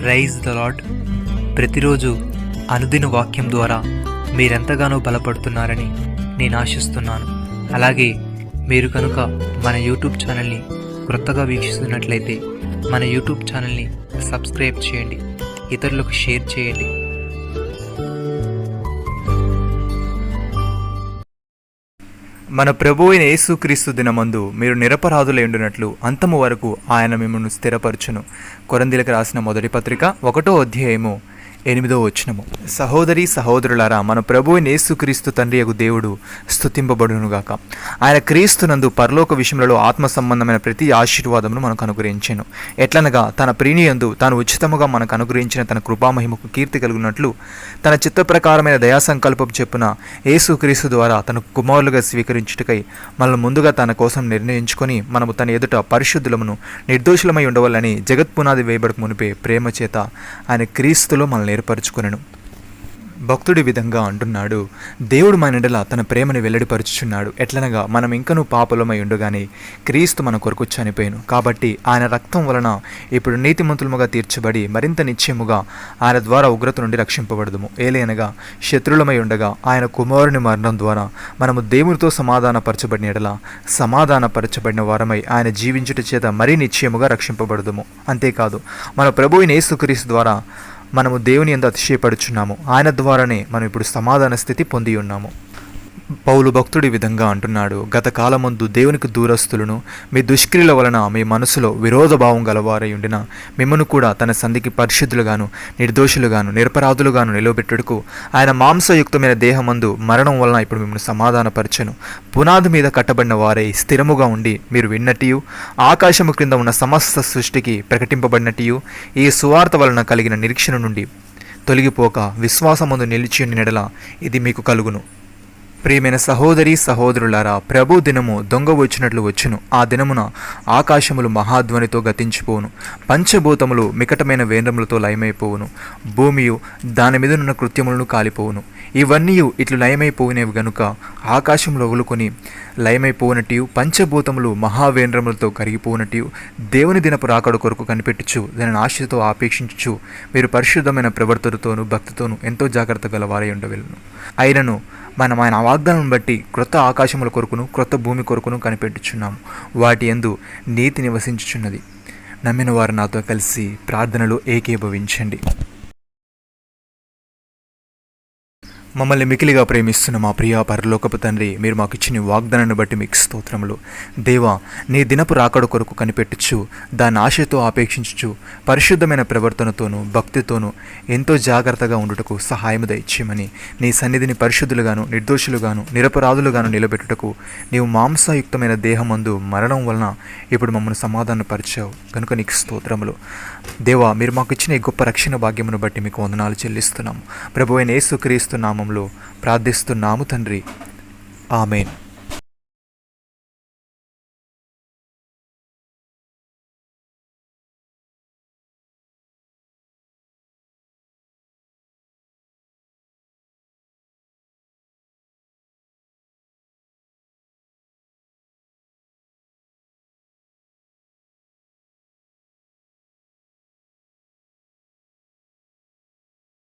Rise the lord. ప్రతిరోజు అనుదిన వాక్యం ద్వారా మీరెంతగానో బలపడుతున్నారని నేను ఆశిస్తున్నాను. అలాగే మీరు కనుక మన యూట్యూబ్ ఛానల్ని క్రొత్తగా వీక్షిస్తున్నట్లయితే మన యూట్యూబ్ ఛానల్ని సబ్స్క్రైబ్ చేయండి, ఇతరులకు షేర్ చేయండి. మన ప్రభువు అయిన యేసుక్రీస్తు దినమందు మీరు నిరపరాధులై ఉండునట్లు అంతము వరకు ఆయన మిమ్మల్ని స్థిరపరచును. కొరింథీయులకు రాసిన మొదటి పత్రిక 1వ అధ్యాయము 8వ వచనము. సహోదరి సహోదరులారా, మన ప్రభువు అయిన యేసుక్రీస్తు తండ్రి యగు దేవుడు స్తుతింపబడునుగాక. ఆయన క్రీస్తునందు పరలోక విషయములలో ఆత్మ సంబంధమైన ప్రతి ఆశీర్వాదమును మనకు అనుగ్రహించెను. ఎట్లనగా తన ప్రీణియందు తాను ఉచితముగా మనకు అనుగ్రహించిన తన కృపామహిమకు కీర్తి కలుగునట్లు తన చిత్త ప్రకారమైన దయా సంకల్పం చెప్పున యేసుక్రీస్తు ద్వారా తన కుమారులుగా స్వీకరించుటకై మనల్ని ముందుగా తన కోసం నిర్ణయించుకొని మనము తన ఎదుట పరిశుద్ధులమును నిర్దోషులమై ఉండవాలని జగత్పునాది వేయబడక మునిపే ప్రేమ చేత ఆయన క్రీస్తులో మనల్ని ఏర్పరచుకొనెను. భక్తుడి విధంగా అంటున్నాడు, దేవుడు మన ఎడల తన ప్రేమను వెల్లడిపరుచుచున్నాడు. ఎట్లనగా మనం ఇంకనూ పాపలమై ఉండగానే క్రీస్తు మన కొరకు చనిపోయాను. కాబట్టి ఆయన రక్తం వలన ఇప్పుడు నీతిమంతులముగా తీర్చబడి మరింత నిశ్చయముగా ఆయన ద్వారా ఉగ్రత నుండి రక్షింపబడదుము. ఏలైనగా శత్రులమై ఉండగా ఆయన కుమారుని మరణం ద్వారా మనము దేవునితో సమాధానపరచబడిన ఎడల సమాధానపరచబడిన వారమై ఆయన జీవించుట చేత మరీ నిశ్చయముగా రక్షింపబడదుము. అంతేకాదు, మన ప్రభువైన యేసుక్రీస్తు ద్వారా మనము దేవుని యందు అతిశయపడుచున్నాము. ఆయన ద్వారానే మనం ఇప్పుడు సమాధాన స్థితి పొంది ఉన్నాము. పౌలు భక్తుడి విధంగా అంటున్నాడు, గత కాలమందు దేవునికి దూరస్తులను మీ దుష్క్రియల వలన మీ మనసులో విరోధభావం గలవారై ఉండిన మిమ్మను కూడా తన సంధికి పరిశుద్ధులుగాను నిర్దోషులుగాను నిరపరాధులుగాను నిలవబెట్టుటకు ఆయన మాంసయుక్తమైన దేహమందు మరణం వలన ఇప్పుడు మిమ్మల్ని సమాధానపరచెను. పునాది మీద కట్టబడిన వారై స్థిరముగా ఉండి మీరు విన్నట్టియు ఆకాశము క్రింద ఉన్న సమస్త సృష్టికి ప్రకటింపబడినట్టియు ఈ సువార్త వలన కలిగిన నిరీక్షణ నుండి తొలగిపోక విశ్వాసమందు నిలిచి నెడల ఇది మీకు కలుగును. ప్రియమైన సహోదరి సహోదరులారా, ప్రభు దినము దొంగ వచ్చినట్లు వచ్చును. ఆ దినమున ఆకాశములు మహాధ్వనితో గతించిపోవును, పంచభూతములు మికటమైన వేంద్రములతో లయమైపోవును, భూమియు దాని మీదనున్న కృత్యములను కాలిపోవును. ఇవన్నీ ఇట్లు లయమైపోయినవి గనుక ఆకాశంలో ఒలుకొని లయమైపోవునట్టు పంచభూతములు మహావేంద్రములతో కరిగిపోవునట్టు దేవుని దినపు రాకడ కొరకు కనిపెట్టుచు దానిని ఆశతో ఆపేక్షించుచు మీరు పరిశుద్ధమైన ప్రవర్తనతోనూ భక్తితోనూ ఎంతో జాగ్రత్త గలవారై ఉండవలెను. అయినను మనం ఆయన వాగ్దానం బట్టి క్రొత్త ఆకాశముల కొరకును క్రొత్త భూమి కొరకును కనిపెట్టుచున్నాము. వాటి యందు నీతి నివసించుచున్నది. నమ్మిన వారు నాతో కలిసి ప్రార్థనలో ఏకీభవించండి. మమ్మల్ని మికిలిగా ప్రేమిస్తున్న మా ప్రియ పరలోకపు తండ్రి, మీరు మాకు ఇచ్చిన వాగ్దానాన్ని బట్టి మీకు స్తోత్రములు. దేవా, నీ దినపు రాకడ కొరకు కనిపెట్టుచు దాన్ని ఆశతో ఆపేక్షించుచు పరిశుద్ధమైన ప్రవర్తనతోనూ భక్తితోనూ ఎంతో జాగ్రత్తగా ఉండుటకు సహాయము దయచేయమని, నీ సన్నిధిని పరిశుద్ధులుగాను నిర్దోషులుగాను నిరపరాధులుగాను నిలబెట్టుటకు నీవు మాంసయుక్తమైన దేహమందు మరణం వలన ఇప్పుడు మమ్మల్ని సమాధానపరిచావు కనుక నీకు స్తోత్రములు. దేవా, మీరు మాకు ఇచ్చిన ఈ గొప్ప రక్షణ భాగ్యమును బట్టి మీకు వందనాలు చెల్లిస్తున్నాము. ప్రభువైన యేసుక్రీస్తు నామములో ప్రార్థిస్తున్నాము తండ్రి. ఆమేన్.